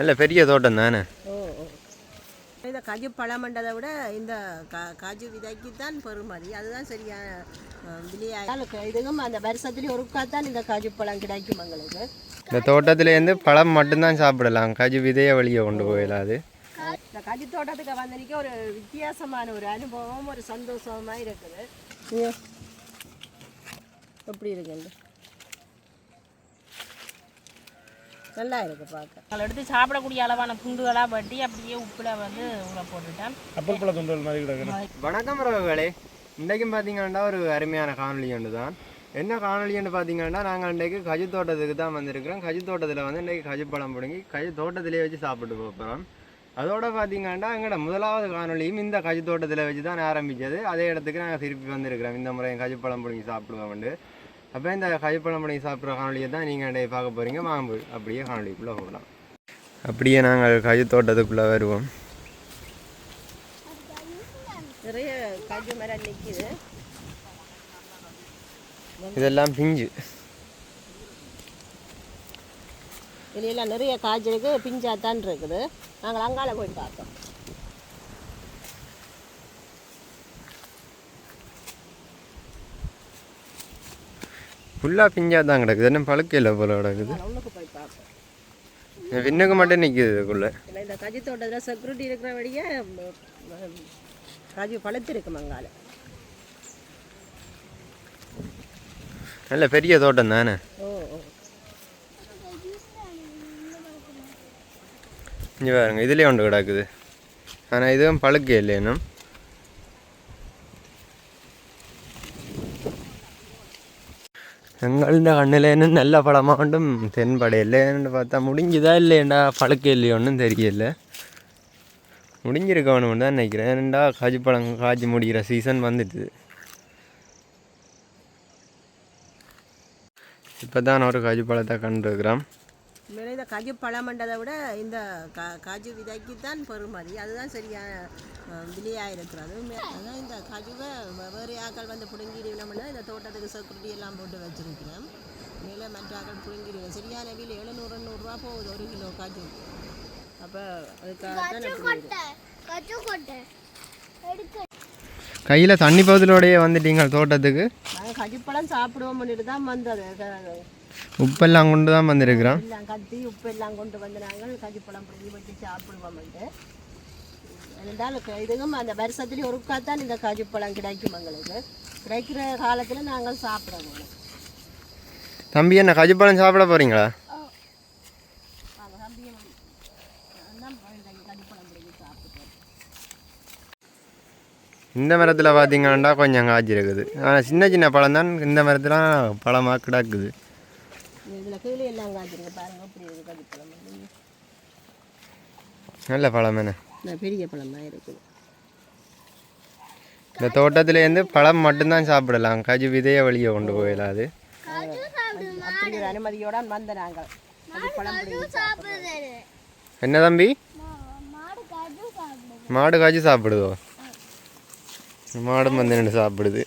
நல்ல பெரிய தோட்டம் தானே. ஓ ஓ இந்த காஜு பழமண்டதை விட இந்த காஜு விதைக்கு தான் பெறுமதி. அதுதான் சரியான விலையாக இதுவும் அந்த வருஷத்துலேயும் ஒருக்காத்தான் இந்த காஜு பழம் கிடைக்கும் எங்களுக்கு. இந்த தோட்டத்துலேருந்து பழம் மட்டும்தான் சாப்பிடலாம், காஜு விதையை வெளியே கொண்டு போயிடாது. இந்த காஜு தோட்டத்துக்கு வந்தனிக்க ஒரு வித்தியாசமான ஒரு அனுபவம், ஒரு சந்தோஷமாக இருக்குது. எப்படி இருக்குங்க? நல்லா இருக்கு பார்க்க. அதை எடுத்து சாப்பிடக்கூடிய அளவான துண்டுகளாக வட்டி அப்படியே உப்பில் வந்து ஊற போட்டுட்டேன். அப்பல் பழ துண்டுகள் மாதிரி கிடக்குறேன். வணக்கம் உறவுகளே, இன்றைக்கும் பார்த்தீங்கன்னா ஒரு அருமையான காணொலி ஒன்று தான். என்ன காணொலின்னு பார்த்தீங்கன்னா, நாங்கள் இன்றைக்கு கஜு தோட்டத்துக்கு தான் வந்திருக்கிறோம். கஜு தோட்டத்தில் வந்து இன்றைக்கு கஜு பழம் பிடுங்கி கஜு தோட்டத்திலே வச்சு சாப்பிட்டு போகிறோம். அதோட பார்த்தீங்கன்னா எங்களோட முதலாவது காணொலியும் இந்த கஜு தோட்டத்தில் வச்சு தான் ஆரம்பித்தது. அதே இடத்துக்கு நாங்கள் திருப்பி வந்திருக்கிறோம். இந்த முறை கஜு பழம் பிடுங்கி சாப்பிடுவோம். அப்போ இந்த கஜுப்பழம் பண்ணி சாப்பிட்ற காணொலியை தான் நீங்கள் பார்க்க போகிறீங்க. வாங்க அப்படியே காணொலிக்குள்ளே போகலாம். அப்படியே நாங்கள் கஜு தோட்டத்துக்குள்ளே வருவோம். நிறைய காஜு மரம் நிற்கிது. இதெல்லாம் பிஞ்சு. இதிலெல்லாம் நிறைய காஜு இருக்குது, பிஞ்சாத்தான் இருக்குது. நாங்கள் அங்கால போய் பார்த்தோம். ஃபுல்லாக பிஞ்சாக தான் கிடக்குது, என்ன பழுக்கையில் போல கிடக்குது. விண்ணுக்கு மட்டும் நிற்கிது இதுக்குள்ளே. இந்த கஜு தோட்டத்தில் செக்யூரிட்டி இருக்கிற வழியே காஜு பழுத்திருக்கு மங்கால. நல்ல பெரிய தோட்டம் தானே. ஓ இங்கே பாருங்க, இதுலேயே ஒன்று கிடக்குது. ஆனால் இதுவும் பழுக்கை இல்லை இன்னும். எங்கள்ட கண்ணிலேன்னு நல்ல பழமாக ஒன்றும் தென்படையில்லைன்னு பார்த்தா முடிஞ்சுதா இல்லையண்டா பழுக்க இல்லையோ ஒன்றும் தெரியல. முடிஞ்சிருக்கவனு தான் நினைக்கிறேன். ஏன்டா காஜு பழம் காய்ச்சி முடிகிற சீசன் வந்துடுது. இப்போ தான் ஒரு காஜு பழத்தை கண்டுருக்குறோம். உண்மையிலே இந்த காஜு பழமண்டதை விட இந்த காஜு விதைக்கு தான் பெறுமதி. அதுதான் சரியான விலையாக இருக்கிறது. அதான் இந்த காஜுவை வேறு ஆக்கள் வந்து பிடுங்கிடுவோம்னா இந்த தோட்டத்துக்கு செக்யூரிட்டி எல்லாம் போட்டு வச்சுருக்கிறோம். மேலே மற்ற ஆக்கள் பிடுங்கிடுவோம். சரியான விலை 700-800 போகுது 1 கிலோ காஜு. அப்போ அதுக்காக கையில் தண்ணி பகுதியோடையே வந்துட்டீங்க தோட்டத்துக்கு. நாங்கள் கஜுப்பழம் சாப்பிடுவோம் பண்ணிட்டு தான் வந்தது. உப்பெல்லாம் கொண்டு தான் வந்திருக்கிறோம். எல்லாம் கத்தி உப்பெல்லாம் கொண்டு வந்து நாங்கள் கஜுப்பழம் பிடிச்சி வச்சு சாப்பிடுவோம்ட்டு. இருந்தாலும் இதுவும் அந்த வருஷத்துலேயும் ஒருக்காத்தான் இந்த கஜுப்பழம் கிடைக்கும் எங்களுக்கு. கிடைக்கிற காலத்தில் நாங்கள் சாப்பிடுவோம். தம்பி என்ன கஜுப்பழம் சாப்பிட போகிறீங்களா? இந்த மரத்தில் பார்த்தீங்கன்னா கொஞ்சம் காய்ச்சி இருக்குது. ஆனால் சின்ன சின்ன பழம் தான் இந்த மரத்தில் பழமாக கிடக்குது. இதில் கீழே எல்லாம் காய்ச்சிருக்கு பாருங்க. அப்படி கஜுப்பழம் நல்ல பழம் என்ன பெரிய பழமாக இருக்குது. இந்த தோட்டத்துலேருந்து பழம் மட்டும்தான் சாப்பிடலாம், கஜு விதையை வெளியே கொண்டு போயிடாது. அப்படி ஒரு அனுமதியோட வந்த நாங்கள் என்ன தம்பி, மாடு காய்ச்சி சாப்பிடுதோ? மாடும் வந்து நின்று சாப்பிடுது.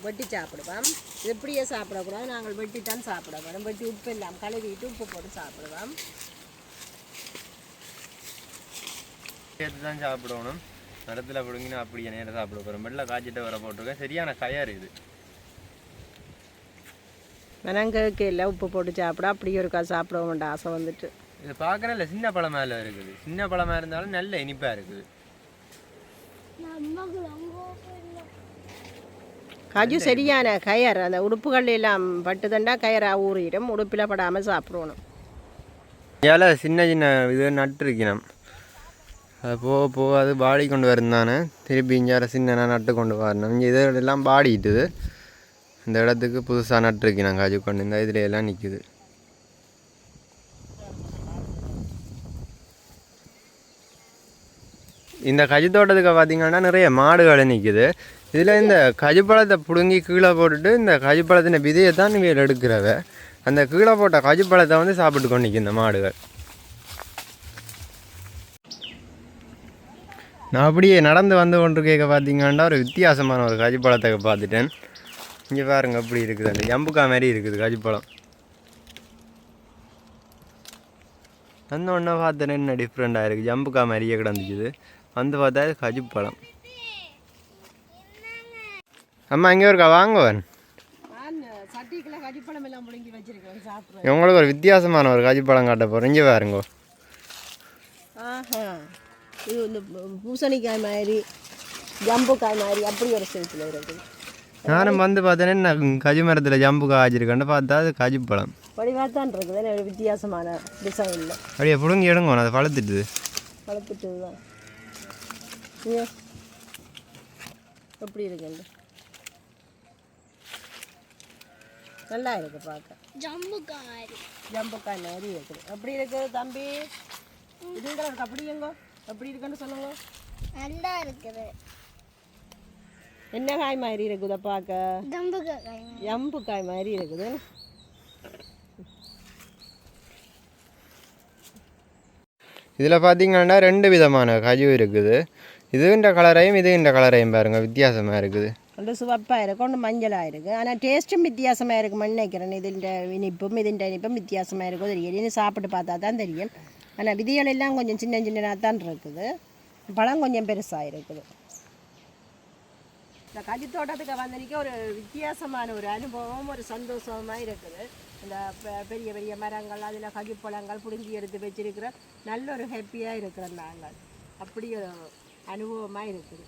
வெட்டி சாப்பிடுவோம். எப்படியே சாப்பிடக்கூடாது, நாங்கள் வெட்டி தான் சாப்பிடுவோம். வெட்டி உப்பு எல்லாம் கழுவிட்டு உப்பு போட்டு சாப்பிடுவோம். சேர்த்து தான் சாப்பிடணும். மரத்தில் பிடுங்கினா அப்படியே நேரம் சாப்பிட போகிறோம். வெள்ளை காய்ச்சிட்டு வர போட்டிருக்கேன். சரியான கயர் இது. மனங்களுக்கு இல்லை உப்பு போட்டு சாப்பிட அப்படியே இருக்கா சாப்பிட வேண்டாம் ஆசை வந்துட்டு. இது பார்க்கற இல்லை, சின்ன பழமாக இருக்குது. சின்ன பழமாக இருந்தாலும் நல்ல இனிப்பாக இருக்குது. காஜு சரியான கயர். அந்த உடுப்புகள் எல்லாம் பட்டுதண்டா கயராக ஊறிடும். உடுப்பில் படாமல் சாப்பிடணும். ஏழை சின்ன சின்ன இது நட்டுருக்கணும். அது போக அது பாடி கொண்டு வருந்தானே. திருப்பி இஞ்சார சின்ன நட்டு கொண்டு வரணும். இங்கே இதெல்லாம் பாடிட்டுது. இந்த இடத்துக்கு புதுசாக நட்டுருக்கணும் காஜு கொண்டு. இந்த இதில் எல்லாம் நிற்குது. இந்த கஜு தோட்டத்துக்கு பார்த்தீங்கன்னா நிறைய மாடுகள் நிற்குது. இதில் இந்த கஜுப்பழத்தை பிடுங்கி கீழே போட்டுட்டு இந்த கஜுப்பழத்தின் விதையை தான் இவங்க எடுக்கிறவ. அந்த கீழே போட்ட கஜுப்பழத்தை வந்து சாப்பிட்டு கொண்டு நிற்கும் இந்த மாடுகள். நான் அப்படியே நடந்து வந்து கொண்டு கேட்க பார்த்தீங்கன்னா ஒரு வித்தியாசமான ஒரு கஜிப்பழத்தை பார்த்துட்டேன். இங்கே பாருங்க அப்படி இருக்குது, அந்த ஜம்புக்கா மாதிரி இருக்குது கஜிப்பழம். அந்த ஒன்றா பார்த்தேன் என்ன டிஃப்ரெண்ட்டாக இருக்குது, ஜம்புக்கா மாதிரியே கிடந்துச்சுது. வந்து பார்த்தா இது கஜிப்பழம். அம்மா இங்கே இருக்கா வாங்குவேன். சட்டிக்குள்ள கஜிப்பழம் எல்லாம் முழுங்கி வச்சிருக்கேன் சாப்பிட்றேன். உங்களுக்கு ஒரு வித்தியாசமான ஒரு கஜிப்பழம் காட்ட போகிறேன். இங்கே பாருங்கோ. ஆஹா, இது இந்த பூசணிக்காய் மாதிரி ஜம்புக்காய் மாதிரி அப்படி ஒரு ஸ்டேஜில் இருக்குது. நானும் வந்து பார்த்தேன்னா நான் கஜி மரத்தில் ஜம்புக்காய் வச்சிருக்கேன்னு பார்த்தா அது கஜிப்பழம் வடிவாக தான் இருக்குது, ஒரு வித்தியாசமான டிசைனில். அப்படியே பிடுங்கி எடுங்க, அதை வளர்த்துட்டுது. வளர்த்துட்டு தான் எப்படி இருக்குங்க, நல்லா இருக்கு பார்க்க. ஜம்புக்காய் மாதிரி இருக்குது. எப்படி இருக்குது தம்பி? இதுங்களுக்கு அப்படி எங்கோ எப்படி இருக்குன்னு சொல்லுங்க. நல்லா இருக்குது. என்ன காய் மாதிரி இருக்குதா பார்க்க? ஜம்புக்காய் மாதிரி இருக்குது. இதில் பார்த்தீங்கன்னா 2 விதமான கஜு இருக்குது. இதுன்ற கலரையும் இதுன்ற கலரையும் பாருங்கள் வித்தியாசமாக இருக்குது. ஒன்று சிவப்பாக இருக்கும், ஒன்று மஞ்சளாக இருக்குது. ஆனால் டேஸ்ட்டும் வித்தியாசமாக இருக்குமென்னு நினைக்கிறேன். இதுன்ற இனிப்பும் வித்தியாசமாக இருக்கும். தெரியும், இனி சாப்பிட்டு பார்த்தா தான் தெரியும். ஆனால் விதிகள் எல்லாம் கொஞ்சம் சின்ன சின்னதாக தான் இருக்குது. பழம் கொஞ்சம் பெருசாக இருக்குது. இந்த கஜி தோட்டத்துக்கு வந்தனிக்க ஒரு வித்தியாசமான ஒரு அனுபவம், ஒரு சந்தோஷமாக இருக்குது. இந்த பெரிய பெரிய மரங்கள், அதில் கஜி பழங்கள் பிடுங்கி எடுத்து வச்சிருக்கிற நல்ல ஒரு ஹாப்பியாக இருக்கிற நாங்கள். அப்படி ஒரு அனுபவமாக இருக்குது.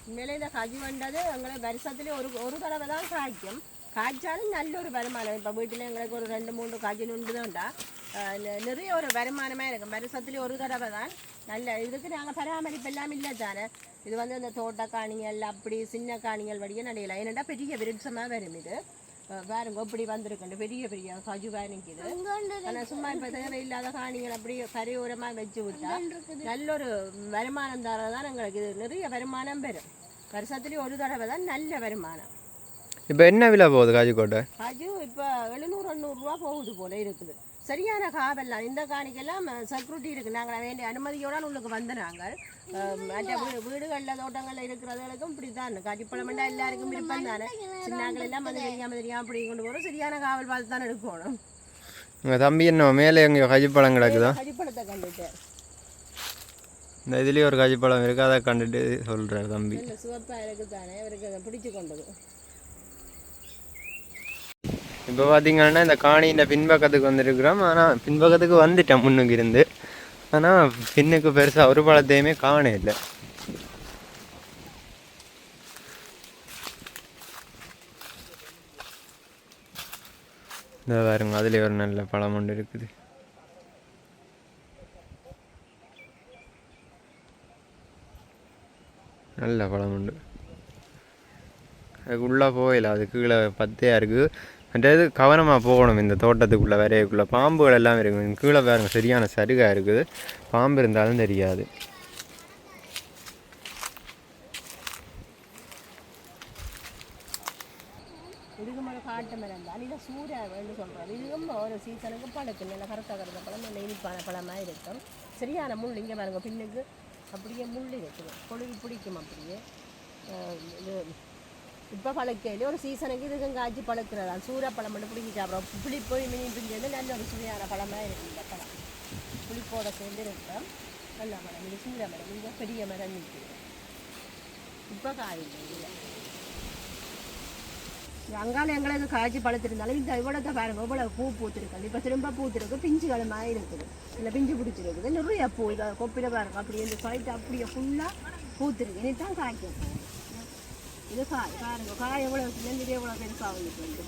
உண்மையிலே இந்த கஜி வந்தது எங்களை வருஷத்துலேயே ஒரு தடவை தான் காய்க்கும். காய்ச்சாலும் நல்ல ஒரு வருமானம். இப்போ வீட்டில் எங்களுக்கு ஒரு 2-3 காய்ச்சல் உண்டு தான்டா, நிறைய ஒரு வருமானமாக இருக்கும். வருஷத்துலேயே ஒரு தடவை தான். நல்ல இதுக்கு நாங்கள் பராமரிப்பு எல்லாம் இல்லை தானே. இது வந்து இந்த தோட்ட காணிகள் அப்படி சின்ன காணிகள் வழியே நடையில. ஏன்னாண்டா பெரிய விருட்சமாக வரும். இது பாருங்க இப்படி வந்திருக்கு, பெரிய பெரிய கஜு நிற்கிது. ஆனால் சும்மா இப்போ தேவையில்லாத காணிகள் அப்படி கரையோரமாக வச்சு விட்டா நல்ல ஒரு வருமானம் தரதான் எங்களுக்கு. இது நிறைய வருமானம் பெறும். வருஷத்துலேயே ஒரு தடவை தான் நல்ல வருமானம். இப்போ என்ன விலை போகுது காஜிக்கோட்டை? காஜு இப்போ 700-800 ரூபா போகுது போல இருக்குது. சரியான காவெல்லாம் இந்த காணிக்கெல்லாம் செக்யூரிட்டி இருக்குது. நாங்கள் வேண்டிய அனுமதியோடு உள்ளுக்கு வந்து நாங்கள் மற்ற வீடுகளில் தோட்டங்களில் இருக்கிறவங்களுக்கும் இப்படி தான் கஜிப்பழமெண்டா எல்லாருக்கும் விருப்பம் தானே. சின்னாக்கள் எல்லாம் வந்து தெரியாமல் அப்படி கொண்டு போகிறோம். சரியான காவல் பார்த்து தான் எடுக்கணும். உங்கள் தம்பி என்ன மேலே எங்கேயோ கஜிப்பழம் கிடக்குதா? கஜிப்பழத்தை கண்டுட்டு இந்த இதுலேயே ஒரு கஜிப்பழம் இருக்குது, அதை கண்டுட்டு சொல்கிறார் தம்பி. சிவப்பாக இருக்குது தானே, அவருக்கு அதை பிடிச்சி கொண்டது. இப்போ பார்த்தீங்கன்னா இந்த காணியின் பின்பக்கத்துக்கு வந்துருக்குறோம். ஆனால் பின்பக்கத்துக்கு வந்துட்டேன் முன்னுக்கு இருந்து. ஆனால் பின்னுக்கு பெருசாக ஒரு பழத்தையுமே காண இல்லை. இந்த பாருங்க அதுலேயே ஒரு நல்ல பழம் ஒன்று இருக்குது. நல்ல பழம் உண்டு. அதுக்குள்ளே போயில, அது கீழே பத்தையாக இருக்குது. மற்றது கவனமாக போகணும் இந்த தோட்டத்துக்குள்ளே வரையக்குள்ளே. பாம்புகள் எல்லாம் இருக்குது. கீழே பாருங்க சரியான சருகாக இருக்குது. பாம்பு இருந்தாலும் தெரியாது. இதுக்கும் ஒரு காட்டு மரம் தான். இதை சூரிய வேண்டு சொல்கிறாரு. இதுவும் ஒரு சீசனுக்கு பழக்கு நல்ல கருத்த பழம், நல்ல இனிப்பான பழமாக இருக்கும். சரியான முள் இங்கே பாருங்க பின்னுக்கு அப்படியே முள் இருக்குது. கொழுவி பிடிக்கும் அப்படியே. இது இப்போ பழக்கையிலே ஒரு சீசனுக்கு இதுக்கும் காய்ச்சி பழக்கிறதா. சூரியப்பழம் மட்டும் பிடிச்சி சாப்பிட்றோம். புளிப்பு மீன் பிஞ்சு நல்ல ஒரு சுவையான பழமாக இருக்குது. இந்த பழம் புளிப்போட சேர்ந்து இருக்கும். நல்ல மரம். இது சூரிய மரம், இங்கே பெரிய மரம் நிற்குது. இப்போ காய்ச்சி இல்லை. அங்கால எங்களுக்கு காய்ச்சி பழுத்திருந்தாலும் இந்த இவ்வளோத்தை பாருங்க இவ்வளோ பூ பூத்திருக்கு. இப்போ திரும்ப பூத்திருக்கு, பிஞ்சு கிழமாக இருக்குது. இல்லை பிஞ்சு பிடிச்சிருக்குது. நிறைய பூ இதை கொப்பில பாருங்க அப்படியே இந்த சைட்டு அப்படியே ஃபுல்லாக பூத்திருக்கு. இனித்தான் காய்க்கும். இது காய் பாருங்க, காய் எவ்வளோ சின்னது எவ்வளோ பெருசாக வந்துட்டு.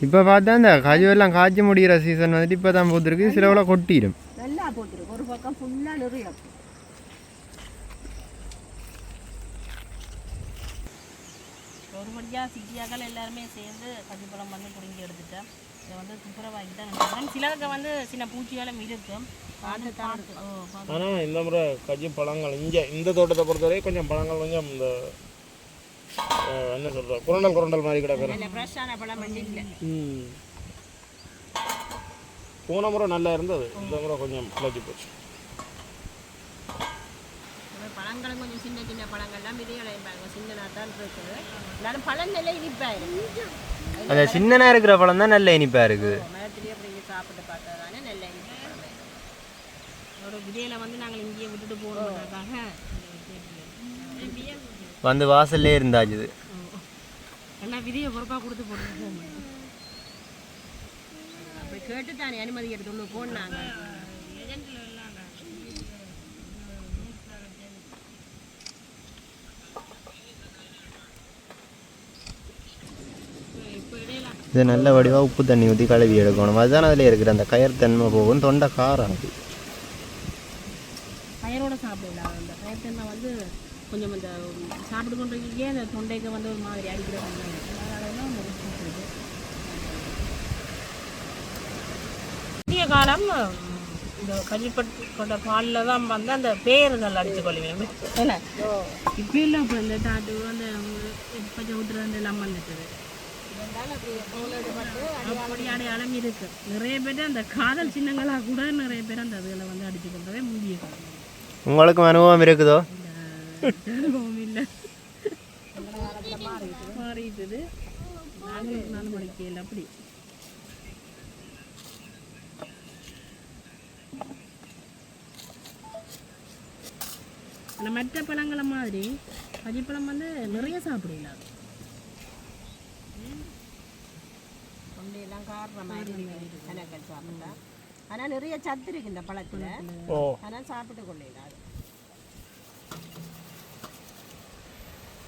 இப்போ பார்த்தா இந்த கஜுவெல்லாம் காய்ச்சி முடிகிற சீசன் வந்துட்டு இப்போ தான் பூத்திருக்கு. சில எவ்வளோ கொட்டிடும். நல்லா பூத்திருக்கு. ஒரு பக்கம் ஃபுல்லாக நிறைய பூ. ஒரு வழியாக சிட்டியாக்கள் எல்லாருமே சேர்ந்து கஜிப்பழம் வந்து பிடுங்கி எடுத்துட்டேன். இதை வந்து துப்புரவாக்கி தான் நினைக்கிறேன். சிலருக்கு வந்து சின்ன பூச்சிகளும் இருக்கும். ஆனால் இந்த முறை கஜி பழங்கள் இங்கே இந்த தோட்டத்தை பொறுத்தவரை கொஞ்சம் பழங்கள் கொஞ்சம் இந்த என்ன சொல்கிறோம் குரண்டல் மாதிரி கிடக்குறேன். ஃப்ரெஷ்ஷான பழம் இல்லை. போன முறை நல்லா இருந்தது, இந்த முறை கொஞ்சம் கிளச்சி போச்சு. பழங்களும் கொஞ்சம் சின்ன சின்ன பழங்கள்லாம் விதைகளையும் பாருங்க சின்னதாக தான் இருக்குது. இருந்தாலும் பழம் நல்லா இனிப்பாக இருக்குது. அந்த சின்னனா இருக்கிற பழம் தான் நல்ல இனிப்பாக இருக்குது. மரத்துலேயே அப்படி சாப்பிட்டு பார்த்ததானே நல்ல இனிப்பாக. அதோட விதையில வந்து நாங்கள் இங்கேயே விட்டுட்டு போகிறோம்ன்றதுக்காக வந்து வாசல்லே இருந்தாச்சு இது. எல்லாம் விதையை பொறுப்பாக கொடுத்து போட்டு போக முடியும். அப்படி கேட்டு தானே அனுமதி எடுத்து ஒன்று போனாங்க. இது நல்ல வடிவாக உப்பு தண்ணி ஊற்றி கழுவி எடுக்கணும். அதுதான் அதில் இருக்கிற அந்த கயர் தன்மை போகும், தொண்டை காரம். கயரோட சாப்பிடலாம். அந்த கயத்தன்மை வந்து கொஞ்சம் இந்த சாப்பிட்டு கொண்டிருக்கே அந்த தொண்டைக்கு வந்து ஒரு மாதிரி அடிக்கிற புதிய காலம் இந்த கஞ்சிப்பட்டு கொண்ட பாலில் தான் வந்து அந்த பேருங்கள் அடித்து கொள்ளுவேன். என்ன இப்போ இல்லை, இப்போ இந்த தாட்டு அந்த பச்சை ஊற்றுறது அந்த எல்லாம் வந்துட்டுது. அப்படி அடையாளம் இருக்கு. நிறைய பேர் அந்த காதல் சின்னங்களாக கூட நிறைய பேர் அந்த அதுகளை வந்து அடிச்சு கொண்டவே முந்திய காலம். உங்களுக்கு அனுபவம் இருக்குதோ? அனுபவம் இல்லை, மாறிட்டுது. நாங்கள் 4 மணிக்கு இல்லை அப்படி. அந்த மற்ற பழங்களை மாதிரி கஜிப்பழம் வந்து நிறைய சாப்பிடல. தொண்டையெல்லாம் காட்டுற மாதிரி கனங்கள் சாப்பிட்டா. ஆனால் நிறைய சத்து இருக்கு இந்த பழத்தில். ஆனால் சாப்பிட்டு கொள்ளையிடாது.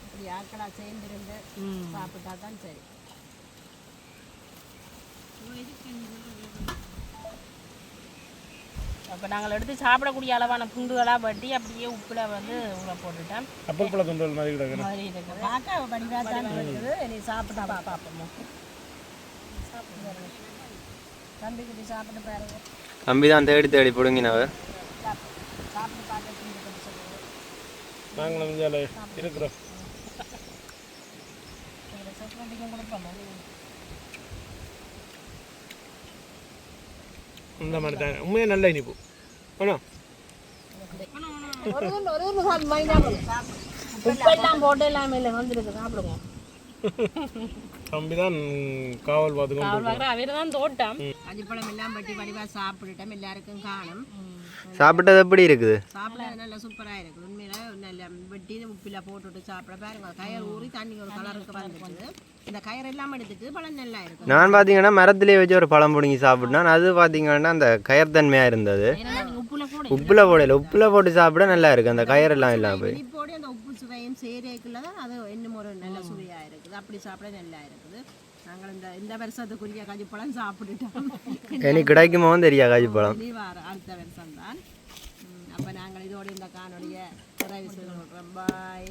இப்படி ஆக்களாக சேர்ந்துருந்து சாப்பிட்டா தான் சரி. அப்போ நாங்கள் எடுத்து சாப்பிடக்கூடிய அளவான புண்டுகளாக வட்டி அப்படியே உப்பில் வந்து ஊற போட்டுட்டேன். அப்பல் பழ துண்டல் மாதிரி கிடக்குறேன். மாதிரி இருக்குது. பார்க்க படிவாக தான் இருக்குது. நீ சாப்பிட்டா பார்ப்போம். தம்பி குட்டி சாப்பிட்டு பாருங்க. தம்பி தான் தேடி தேடி பிடுங்கினவர். சாப்பிட்டு பார்க்க சொல்லுங்க. நாங்களும் இந்தியாவில் இருக்கிறோம். இந்த மாதிரி தாங்க உண்மையாக நல்ல இனிப்பு. ஆனால் உப்பெல்லாம் போட்டு எல்லாமே இல்லை வந்துருக்கு. சாப்பிடுங்க. தம்பி தான் காவல் பார்த்துக்கொண்டு அவர் தான் தோட்டம். கஞ்சிப்பழம் எல்லாம் பட்டி வடிவாக சாப்பிட்டுட்டோம். எல்லாருக்கும் காணும். சாப்பிட்டது எப்படி இருக்குது? சாப்பிட நல்லா சூப்பராக இருக்குது. உண்மையில நல்ல வெட்டி உப்பில் போட்டுட்டு சாப்பிட பாருங்க. கயிறு ஊறி தண்ணி ஒரு கலருக்கு வந்துட்டு இந்த கயிறு எல்லாம் எடுத்துட்டு பழம் நல்லா இருக்கும். நான் பார்த்தீங்கன்னா மரத்திலே வச்சு ஒரு பழம் பிடுங்கி சாப்பிட்டேன். அது பார்த்தீங்கன்னா அந்த கயர்தன்மையாக இருந்தது. உப்பில் போடல, உப்பில் போட்டு சாப்பிட நல்லா இருக்குது. அந்த கயரெல்லாம் இல்லாமல் போய் இனிப்போடு அந்த உப்பு சுவையும் சேரைக்குள்ள தான் அது இன்னும் ஒரு நல்ல சுவையாக இருக்குது. அப்படி சாப்பிட நல்லா இருக்குது. நாங்கள் இந்த வருஷத்துக்குரிய கஞ்சிப்பழம் சாப்பிட்டுட்டோம். எனக்கு கிடைக்குமோ தெரியா கஞ்சிப்பழம். அடுத்த வருஷம் தான். அப்போ நாங்கள் இதோட இந்த காணொலியை நிறைவு செய்கிறோம். பாய்.